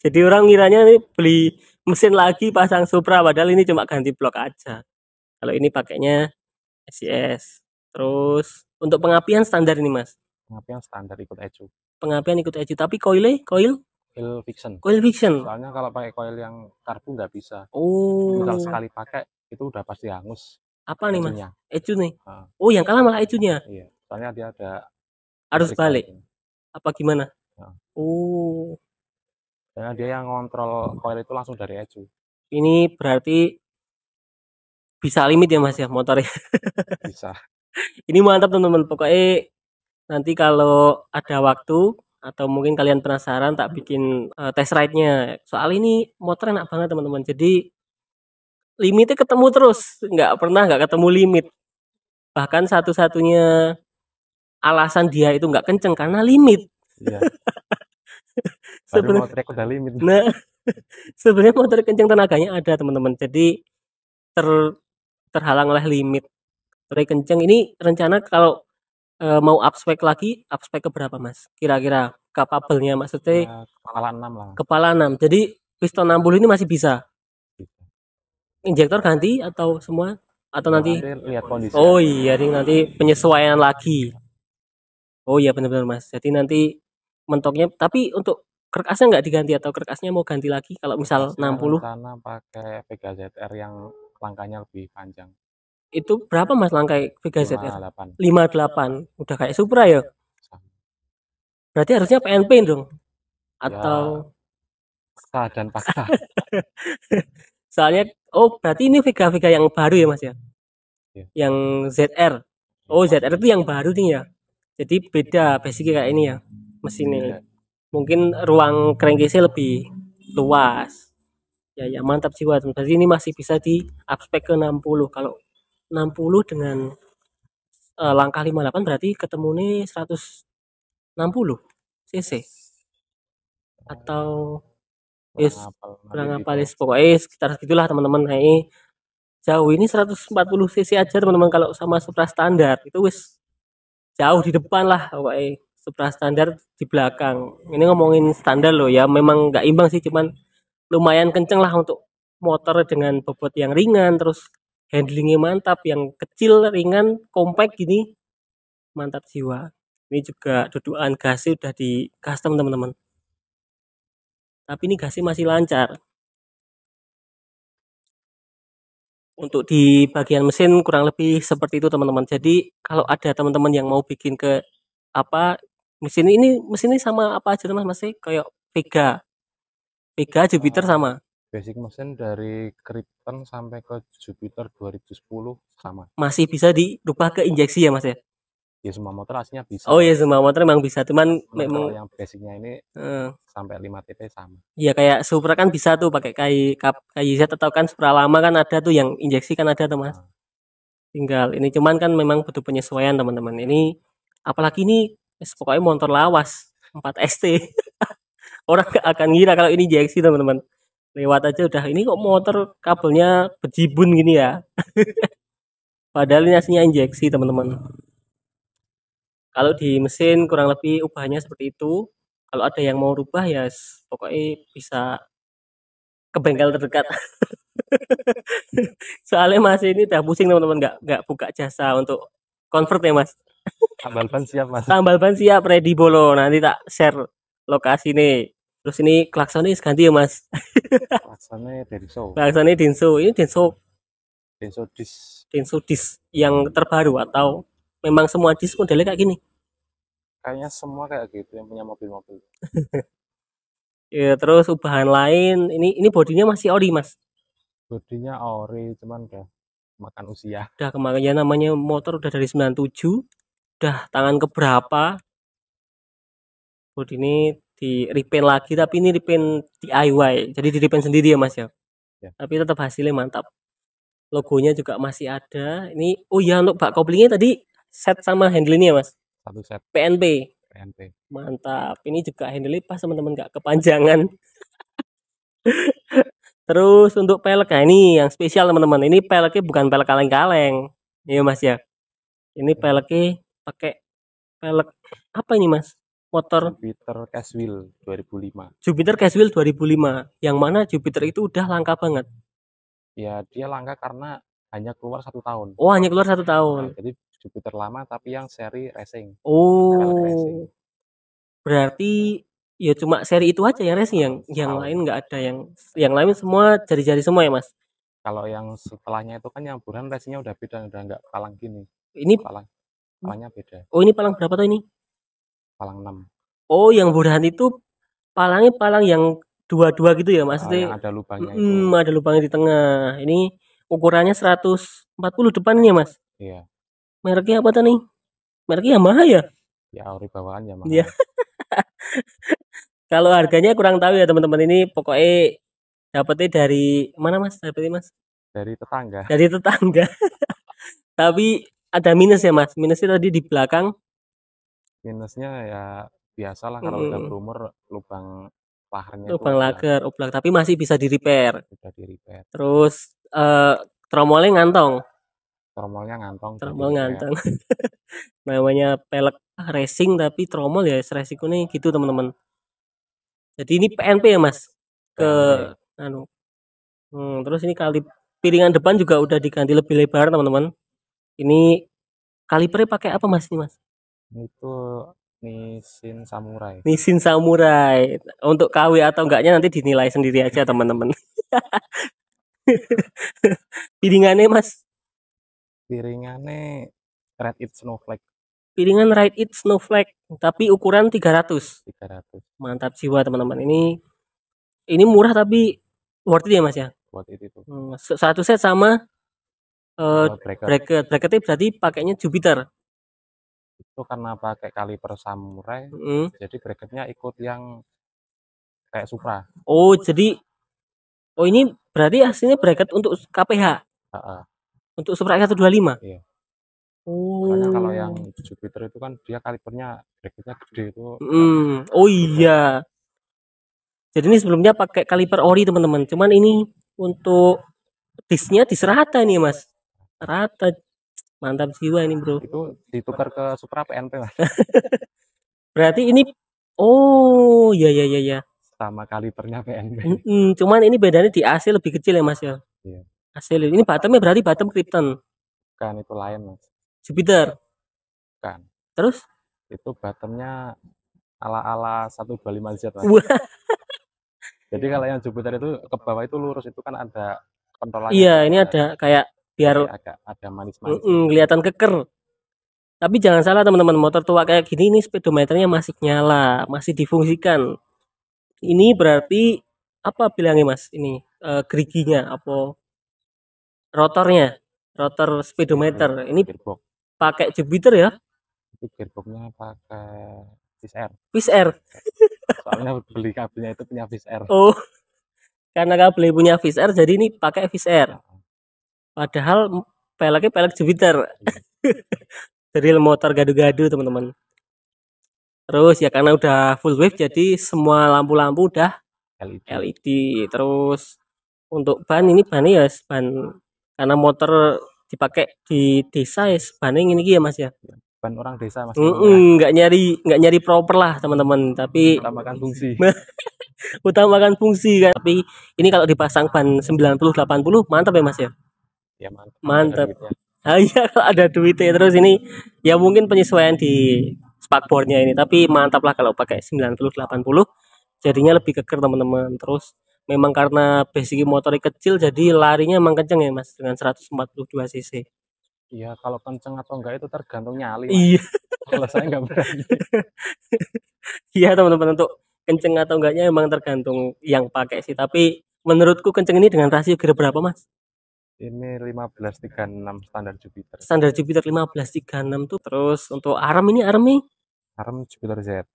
Jadi orang ngiranya nih beli mesin lagi pasang Supra, padahal ini cuma ganti blok aja. Kalau ini pakainya SYS. Terus untuk pengapian standar ini Mas? Pengapian standar ikut ECU. Pengapian ikut ECU, tapi coil fiction. Coil fiction. Soalnya kalau pakai coil yang karbu nggak bisa. Misal sekali pakai itu udah pasti hangus. Apa nih Mas? ECU nih. Yang kalah malah ECU-nya. Iya. Soalnya dia ada arus balik. Apa gimana? Karena dia yang ngontrol coil itu langsung dari ECU. Ini berarti bisa limit ya Mas ya motornya? Bisa. Ini mantap teman-teman. Pokoknya nanti kalau ada waktu atau mungkin kalian penasaran tak bikin test ride-nya. Soal ini motor enak banget teman-teman. Jadi limitnya ketemu terus, nggak ketemu limit. Bahkan satu-satunya alasan dia itu nggak kenceng karena limit. Iya. Baru motornya udah limit. Nah, sebenarnya motor kenceng tenaganya ada teman-teman. Jadi terhalang oleh limit. Motor kenceng ini rencana kalau mau upspec lagi, upspec ke berapa Mas? Kira-kira capable-nya maksudnya kepala 6 lah. Kepala 6. Jadi piston 60 ini masih bisa. Injektor ganti atau semua? Atau nanti lihat kondisi. Oh iya, nanti penyesuaian lagi. Oh iya benar-benar Mas. Jadi nanti mentoknya, tapi untuk kerkasnya nggak diganti atau kerkasnya mau ganti lagi kalau misal 60? Karena pakai Vega ZR yang langkahnya lebih panjang. Itu berapa Mas langkai Vega ZR? 58. Udah kayak Supra ya? Berarti harusnya PNP dong? Atau sah dan paksa. Soalnya berarti ini Vega yang baru ya Mas ya? Yang ZR. ZR itu yang baru nih ya. Jadi beda basicnya kayak ini ya mesinnya. Mungkin ruang crankcase lebih luas. Ya mantap jiwa. Berarti ini masih bisa di upspec ke 60. Kalau 60 dengan langkah 58 berarti ketemu nih 160 cc. Atau kurang apa pokoknya sekitar segitulah teman-teman. Jauh ini 140 cc aja teman-teman kalau sama Supra standar. Itu wis jauh di depan lah pokoknya. Supra standar di belakang. Ini ngomongin standar loh ya, memang nggak imbang sih, cuman lumayan kenceng lah untuk motor dengan bobot yang ringan, terus handlingnya mantap, yang kecil, ringan, compact gini, mantap jiwa. Ini juga dudukan gasnya udah di custom teman-teman. Tapi ini gasnya masih lancar. Untuk di bagian mesin kurang lebih seperti itu teman-teman. Jadi kalau ada teman-teman yang mau bikin ke mesin ini sama apa aja Mas? Masih kayak Vega Jupiter sama. Basic mesin dari Krypton sampai ke Jupiter 2010 sama. Masih bisa dirubah ke injeksi ya Mas ya? Ya semua motor aslinya bisa. Oh ya semua motor memang bisa, cuman memang yang basicnya ini sampai 5 TP sama. Iya kayak Supra kan bisa tuh pakai KYZ atau kan Supra lama kan ada tuh yang injeksi kan ada tuh Mas. Tinggal ini cuman kan memang butuh penyesuaian teman-teman. Ini apalagi ini pokoknya motor lawas 4 ST. Orang gak akan ngira kalau ini injeksi teman-teman. Lewat aja udah ini kok motor kabelnya bejibun gini ya. Padahal ini aslinya injeksi teman-teman. Kalau di mesin kurang lebih ubahnya seperti itu. Kalau ada yang mau rubah ya pokoknya bisa ke bengkel terdekat. Soalnya Mas ini udah pusing teman-teman nggak buka jasa untuk convert ya Mas. Tambal ban siap Mas. Tambal ban siap ready bolo. Nanti tak share lokasi nih. Terus ini klaksonnya ganti ya Mas. Klaksonnya Denso. Klaksonnya Denso. Ini Denso disc yang terbaru atau memang semua disc modelnya kayak gini? Kayaknya semua kayak gitu yang punya mobil-mobil. Ya terus ubahan lain ini bodinya masih ori Mas. Bodinya ori cuman udah makan usia. Udah kemarin ya namanya motor udah dari 97. Udah tangan keberapa? Bodi ini di repaint lagi tapi ini repaint DIY. Jadi di repaint sendiri ya Mas ya. Tapi tetap hasilnya mantap. Logonya juga masih ada. Ini oh ya untuk bak koplingnya tadi set sama handle ini ya Mas. Satu set. PNP. Mantap. Ini juga handle pas teman-teman nggak kepanjangan. Terus untuk pelek nah ini yang spesial teman-teman. Ini peleknya bukan pelek kaleng-kaleng. Iya Mas ya. Ini peleknya pakai pelek apa ini Mas? Motor Jupiter Caswheel 2005. Jupiter Caswheel 2005. Yang mana Jupiter itu udah langka banget. Ya dia langka karena hanya keluar 1 tahun. Oh hanya keluar 1 tahun. Nah, jadi Jupiter lama tapi yang seri racing. Oh racing. Berarti ya cuma seri itu aja yang racing yang lain nggak ada yang lain semua jari-jari semua ya Mas. Kalau yang setelahnya itu kan yang buran racingnya udah beda, udah nggak palang gini. Ini palangnya beda. Oh ini palang berapa tuh ini? Palang 6. Oh yang buran itu palangnya palang yang dua-dua gitu ya maksudnya? Yang ada lubangnya itu. Ada lubangnya di tengah. Ini ukurannya 140 depan ya Mas? Iya. Mereknya apa tuh nih? Mereknya Yamaha ya? Ya ori bawaan Yamaha. Iya. Kalau harganya kurang tahu ya teman-teman, ini pokoknya dapetnya dari mana Mas? Dapetnya Mas? Dari tetangga. Dari tetangga. Tapi ada minus ya Mas. Minusnya tadi di belakang. Minusnya ya biasalah kalau udah berumur lubang lakernya lubang laker, oblak, tapi masih bisa di repair. Bisa di repair. Terus tromolnya ngantong. Tromol ngantong. Namanya pelek racing tapi tromol ya resikonya gitu teman-teman. Jadi ini PNP ya Mas. Terus ini kali piringan depan juga udah diganti lebih lebar teman-teman. Ini kalipernya pakai apa Mas ini Mas? Itu Nissin Samurai. Nissin Samurai. Untuk KW atau enggaknya nanti dinilai sendiri aja teman-teman. Piringannya Mas? Piringannya Ride It Snowflake. Piringan Ride It Snowflake tapi ukuran 300. 300. Mantap jiwa teman-teman. Ini murah tapi worth it ya Mas ya? Worth it itu. Satu set sama bracket. Bracketnya berarti pakainya Jupiter. Itu karena pakai kaliper Samurai, jadi bracketnya ikut yang kayak Supra. Oh jadi ini berarti aslinya bracket untuk KPH. Untuk Supra 125. Iya. Oh. Soalnya kalau yang Jupiter itu kan dia kalipernya bracketnya gede itu. Oh iya. Jadi ini sebelumnya pakai kaliper ori teman-teman. Cuman ini untuk disnya diserata nih Mas. Rata. Mantap jiwa ini bro. Itu ditukar ke Supra PNP Mas. Berarti ini oh ya. Sama kalipernya PNP. Cuman ini bedanya di AC lebih kecil ya Mas ya. Iya. AC ini bottomnya berarti bottom Krypton. Bukan, itu lain Mas. Jupiter. Bukan. Terus? Itu bottomnya ala-ala 125Z Mas. Jadi kalau yang Jupiter itu ke bawah itu lurus, itu kan ada kontrolannya. Iya, ini ada kayak biar ada manis-manis. Kelihatan keker. Tapi jangan salah teman-teman, motor tua kayak gini ini speedometernya masih nyala, masih difungsikan. Ini berarti apa bilangnya Mas? Ini geriginya apa rotor speedometer. Ini pakai Jupiter ya? Itu gearboxnya pakai Fish Air. Fish Air. Soalnya beli kabelnya itu punya Fish Air. Oh, karena kabel punya Fish Air jadi ini pakai Fish Air. Padahal peleknya pelek Jupiter. Jadi motor gadu-gadu teman-teman. Terus ya karena udah full wave jadi semua lampu-lampu udah LED. Terus untuk ban ini bannya ya ban karena motor dipakai di desa ya bannya ini ya Mas ya. Ban orang desa Mas. Nggak nyari proper lah teman-teman, tapi utamakan fungsi. utamakan fungsi kan. Tapi ini kalau dipasang ban 90-80 mantap ya Mas ya. Ya mantap. Ah iya kalau ada duitnya. Terus ini ya mungkin penyesuaian di spakbornya ini, tapi mantap lah kalau pakai 90-80 jadinya lebih keker teman-teman. Terus memang karena basic motornya kecil jadi larinya emang kenceng ya Mas dengan 142 cc. Iya, kalau kenceng atau enggak itu tergantung nyali. Iya. Kalau saya nggak berani. Iya teman-teman, untuk kenceng atau enggaknya emang tergantung yang pakai sih. Tapi menurutku kenceng ini dengan rasio gear berapa Mas? Ini 1536 standar Jupiter. Standar Jupiter 1536 tuh. Terus untuk arm ini Arm Jupiter Z.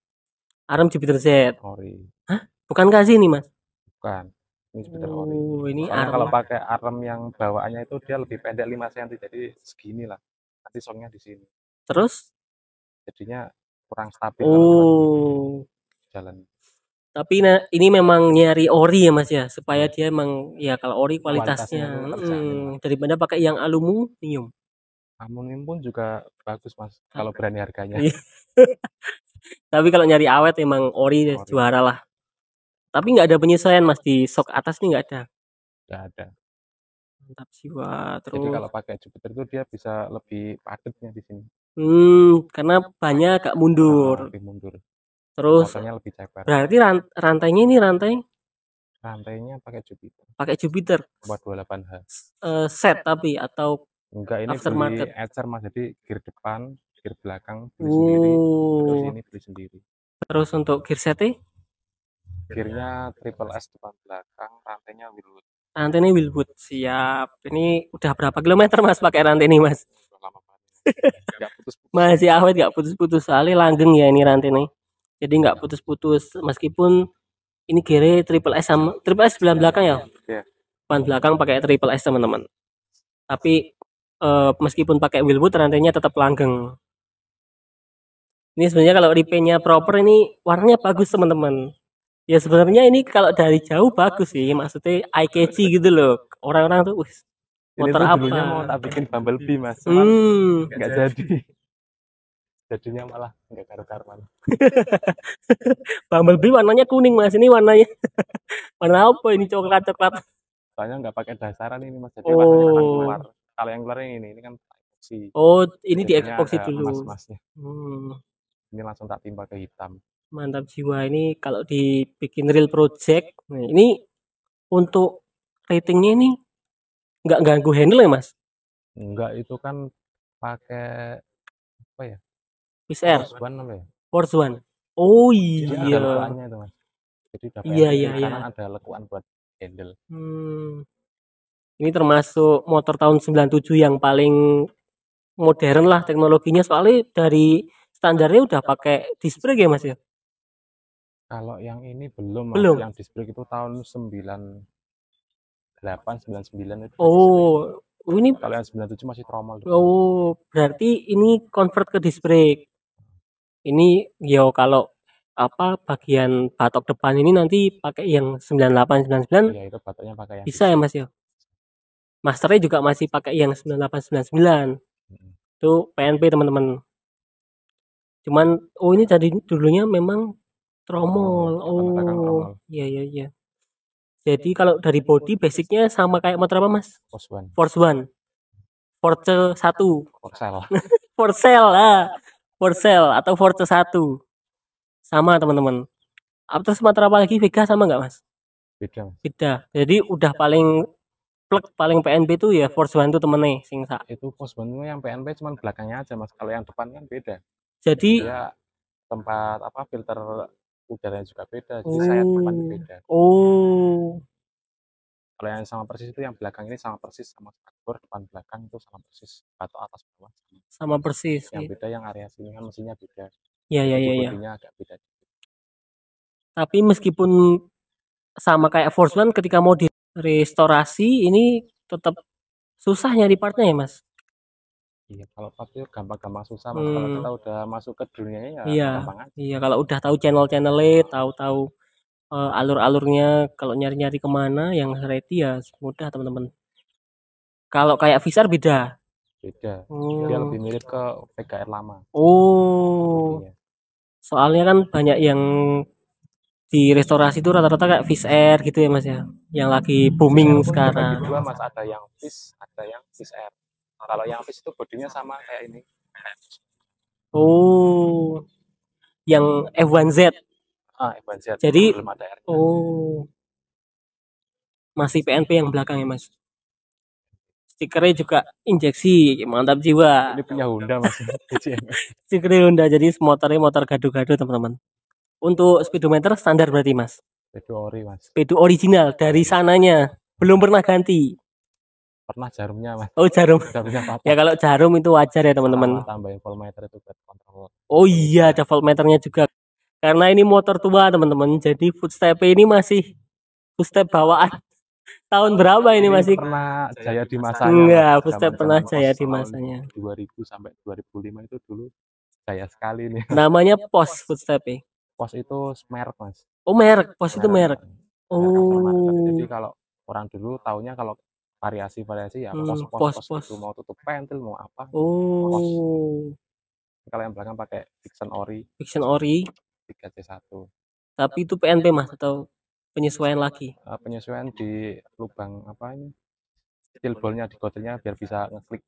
Arm Jupiter Z. Ori. Hah? Bukan kasih nih Mas? Bukan. Ini Jupiter Ori. Ini soalnya arm. Kalau pakai arm yang bawaannya itu dia lebih pendek 5 cm, jadi segini lah. Nanti songnya di sini. Terus? Jadinya kurang stabil kalau jalan. Tapi ini memang nyari ori ya Mas ya, supaya dia emang ya kalau ori kualitasnya daripada pakai yang aluminium. Aluminium pun juga bagus Mas, kalau berani harganya. Tapi kalau nyari awet emang ori juara lah. Tapi nggak ada penyesuaian Mas di sok atas nih, nggak ada. Nggak ada. Mantap jiwa. Terus. Jadi kalau pakai Jupiter itu dia bisa lebih padatnya di sini. Karena banyak agak mundur. Lebih mundur. Terus motornya lebih ceper. Berarti rantainya ini Rantainya pakai Jupiter. Pakai Jupiter. Buat 28H. Set tapi atau enggak, ini aftermarket. Beli ecer Mas, jadi gear depan, gear belakang beli sendiri, terus ini beli sendiri. Terus untuk gear setnya? Gearnya triple S depan belakang, rantainya Wilwood. Rantainya Wilwood, siap. Ini udah berapa kilometer Mas pakai rantai ini Mas? Lama banget. Nggak putus-putus. Masih awet, nggak putus-putus, soalnya langgeng ya ini rantai nih. Jadi nggak putus-putus, meskipun ini gear triple S sama triple S sebelah belakang ya. Yeah. Depan belakang pakai triple S teman-teman. Tapi meskipun pakai Wilwood rantainya tetap langgeng. Ini sebenarnya kalau repaintnya proper ini warnanya bagus teman-teman. Ya sebenarnya ini kalau dari jauh bagus sih, maksudnya eye catchy gitu loh. Orang-orang tuh, motor ini apa? Dulunya mau tak bikin Bumblebee Mas, nggak jadi. Jadinya malah nggak karu-karuan. Bumblebee warnanya kuning Mas, ini warnanya warna apa ini, coklat? Soalnya nggak pakai dasaran ini Mas, jadi warnanya akan keluar. Kalau yang keluar ini kan epoxy. Oh, ini di epoxy dulu. Emas-emasnya. Ini langsung tak timpa ke hitam. Mantap jiwa. Ini kalau dibikin real project, nah ini untuk ratingnya ini nggak ganggu handle ya Mas? Enggak, itu kan pakai apa ya? Fish Air. Force One. Oh iya. Jadi ada lekuannya itu Mas. Jadi iya. Ada lekuan buat handle. Ini termasuk motor tahun 97 yang paling modern lah teknologinya, soalnya dari standarnya udah pakai disc brake ya Mas ya? Kalau yang ini belum Mas, yang disc brake itu tahun 98, 99 itu. Oh, ini kalau yang 97 masih tromol. Oh, berarti ini convert ke disc brake. Ini yo kalau apa bagian batok depan ini nanti pakai yang 98 99. Iya, itu batoknya pakai yang bisa ya Mas ya? Masternya juga masih pakai yang 98 99. Itu PNP teman-teman. Cuman ini tadi dulunya memang tromol. Iya. Jadi kalau dari body basicnya sama kayak motor apa Mas? Force One. Force 1. Forcel atau Force 1. Sama teman-teman. Terus motor apa lagi? Vega sama nggak Mas? Beda. Jadi udah paling PNP itu ya Force One tuh temennya sing sak. Itu Force One yang PNP cuman belakangnya aja Mas. Kalau yang depan kan beda. Jadi dia tempat filter udaranya juga beda. Jadi sayap depannya beda. Oh. Kalau yang sama persis itu yang belakang ini sama persis sama dashboard depan belakang itu sama persis atau atas bawah sama persis. Yang beda yang area sini kan mesinnya beda. Iya iya iya. Bodinya agak beda. Tapi meskipun sama kayak Force One, ketika mau direstorasi ini tetap susah nyari partnya ya Mas. Iya, kalau part itu gampang-gampang susah Mas. Kalau kita udah masuk ke dunianya ya iya, gampang aja. Iya, kalau udah tahu channel-channelnya, tahu-tahu alur-alurnya, kalau nyari-nyari kemana yang ready ya mudah teman-teman. Kalau kayak Visar beda. Beda. Dia lebih mirip ke VGR lama. Oh. Soalnya kan banyak yang di restorasi itu rata-rata kayak Fish Air gitu ya Mas ya, yang lagi booming sekarang. Dua Mas, ada yang Fish, ada yang Fish Air. Kalau yang Fish itu bodinya sama kayak ini. Oh, yang F1Z. F1Z. Jadi belum ada R-nya. Oh, masih PNP yang belakang ya Mas. Stikernya juga injeksi, mantap jiwa. Ini punya Honda Mas. Stikernya Honda, jadi motornya motor gado-gado teman-teman. Untuk speedometer standar berarti Mas. Speedo ori Mas. Speedo original dari sananya, belum pernah ganti. Pernah jarumnya Mas. Oh jarum. Jarumnya patah. Ya kalau jarum itu wajar ya teman-teman. Tambahin voltmeter itu buat kontrol. Oh iya, ada voltmeternya juga. Karena ini motor tua teman-teman, jadi footstep ini masih footstep bawaan. Tahun berapa ini masih? Pernah jaya di masanya. Enggak, footstep pernah jaya di masanya. 2000 sampai 2005 itu dulu jaya sekali nih. Namanya POS footstep. POS itu merek Mas. Oh merek, POS itu merek. Oh. Jadi kalau orang dulu taunya kalau variasi ya POS itu mau tutup pentil mau apa. Oh. Kalau yang belakang pakai Fiction Ori. 3C1. Tapi itu PNP Mas atau penyesuaian lagi? Penyesuaian di lubang apa ini? Steel ballnya di kotilnya biar bisa ngeklik.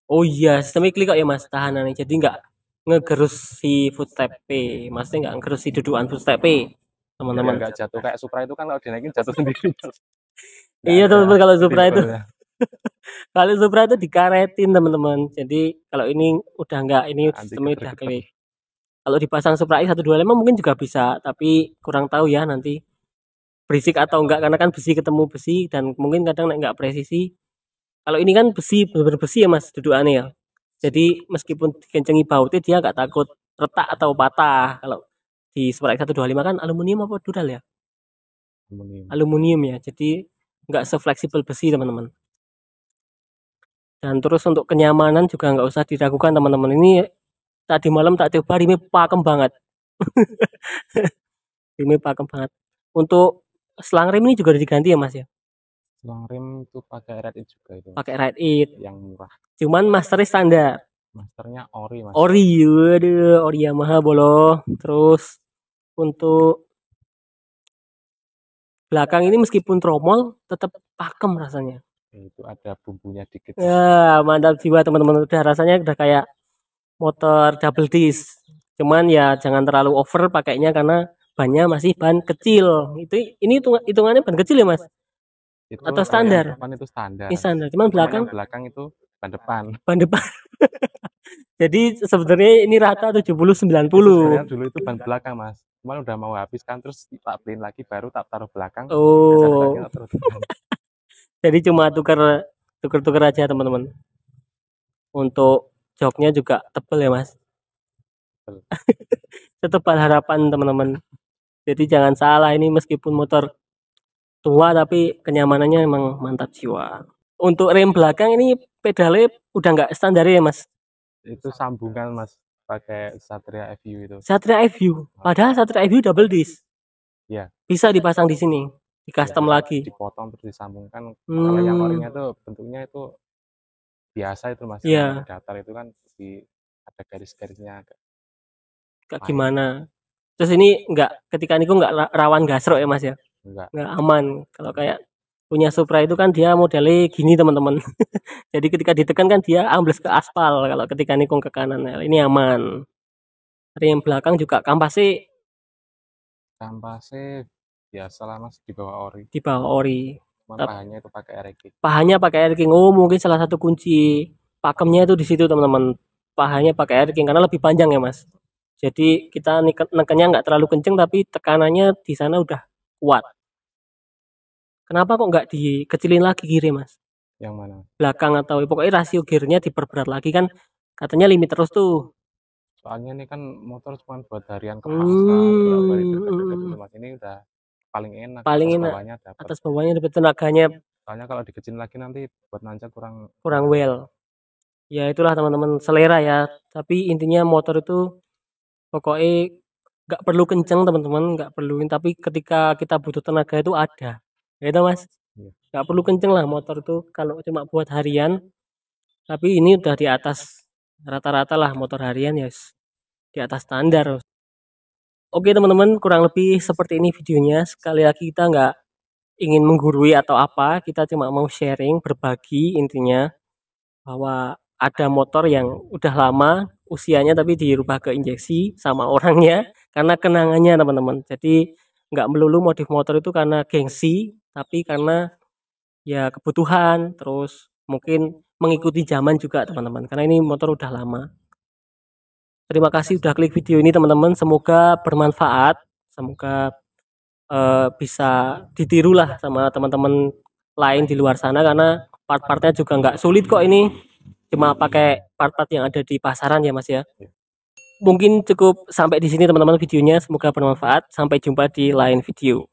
Oh iya, sistemnya klik kok ya Mas, tahanannya. Jadi nggak ngegerus si footstep, maksudnya nggak ngegerus si dudukan footstep, teman-teman. Nggak jatuh kayak Supra itu kan kalau dinaikin jatuh sendiri. Iya teman-teman, kalau Supra itu kalau Supra itu dikaretin teman-teman. Jadi kalau ini udah nggak, ini sistemnya udah klik. Kalau dipasang Supra i125 mungkin juga bisa, tapi kurang tahu ya nanti berisik atau enggak, karena kan besi ketemu besi dan mungkin kadang nggak presisi. Kalau ini kan besi, benar-benar besi ya Mas dudukannya ya. Jadi meskipun dikencengi bautnya dia nggak takut retak atau patah. Kalau di Supra X125 kan aluminium apa dural ya? Aluminium ya. Jadi nggak sefleksibel besi teman-teman. Dan terus untuk kenyamanan juga nggak usah diragukan teman-teman. Ini tadi malam tak coba, rimnya pakem banget. Rimnya pakem banget. Untuk selang rem ini juga udah diganti ya Mas ya? Selang rem itu pakai Red It juga itu. Pakai Red It. Yang murah. Cuman masternya standar. Masternya ori Mas. Ori, waduh, ori Yamaha bolo. Terus untuk belakang ini meskipun tromol tetap pakem rasanya. Itu ada bumbunya dikit. Ya, mantap jiwa teman-teman. Udah rasanya udah kayak motor double disc. Cuman ya jangan terlalu over pakainya karena bannya masih ban kecil. Ini hitungannya ban kecil ya Mas? Itu atau standar? Depan itu standar. Ini standar. Cuman belakang itu ban depan. Ban depan. Jadi sebenarnya ini rata 70-90. Dulu itu ban belakang Mas. Cuman udah mau habis kan, terus tak beliin lagi baru tak taruh belakang. Oh. Jadi cuma tuker aja teman-teman. Untuk joknya juga tebel ya Mas. Setebal harapan teman-teman. Jadi jangan salah, ini meskipun motor tua tapi kenyamanannya emang mantap jiwa. Untuk rem belakang ini pedalnya udah nggak standar ya Mas? Itu sambungan Mas, pakai Satria FU itu. Satria FU, padahal Satria FU double disc. Ya. Bisa dipasang di sini, di custom lagi. Dipotong terus disambungkan. Kalau yang orinya itu bentuknya itu biasa itu Mas. Iya. Datar itu kan ada garis-garisnya. Kayak gimana? Terus ini ketika niku nggak rawan gasrok ya Mas ya? Nggak aman. Kalau kayak punya Supra itu kan dia modelnya gini teman-teman. Jadi ketika ditekan kan dia ambles ke aspal. Kalau ketika nikung ke kanan, ini aman. Rem belakang juga kampasnya biasalah Mas, di bawah ori. Di bawah ori. Pahanya itu pakai air king. Pahanya pakai air king. Oh, mungkin salah satu kunci pakemnya itu di situ teman-teman. Pahanya pakai air king karena lebih panjang ya Mas. Jadi kita nekennya nggak terlalu kenceng tapi tekanannya di sana udah kuat. Kenapa kok nggak dikecilin lagi kiri Mas? Yang mana? Belakang atau pokoknya rasio gearnya diperberat lagi kan, katanya limit terus tuh. Soalnya ini kan motor cuma buat harian ke pasar, bolak-balik deket-deket gitu Mas. Ini udah paling enak, Paling atas enak, bawahnya dapat. atas bawahnya dapat tenaganya. Soalnya kalau dikecilin lagi nanti buat nanjak kurang Well. Ya itulah teman-teman, selera ya. Tapi intinya motor itu pokoknya nggak perlu kenceng teman-teman, nggak perlu. Tapi ketika kita butuh tenaga itu ada. Ya itu Mas. Iya. Nggak perlu kenceng lah motor itu kalau cuma buat harian. Tapi ini udah di atas rata-rata lah motor harian ya, di atas standar. Oke teman-teman, kurang lebih seperti ini videonya. Sekali lagi kita nggak ingin menggurui atau apa, kita cuma mau sharing, berbagi intinya bahwa ada motor yang udah lama usianya tapi dirubah ke injeksi sama orangnya karena kenangannya teman-teman. Jadi nggak melulu modif motor itu karena gengsi, tapi karena ya kebutuhan, terus mungkin mengikuti zaman juga teman-teman. Karena ini motor udah lama. Terima kasih udah klik video ini teman-teman. Semoga bermanfaat. Semoga bisa ditiru lah sama teman-teman lain di luar sana karena part-partnya juga nggak sulit kok ini. Cuma pakai part-part yang ada di pasaran ya Mas ya. Mungkin cukup sampai di sini teman-teman videonya. Semoga bermanfaat. Sampai jumpa di lain video.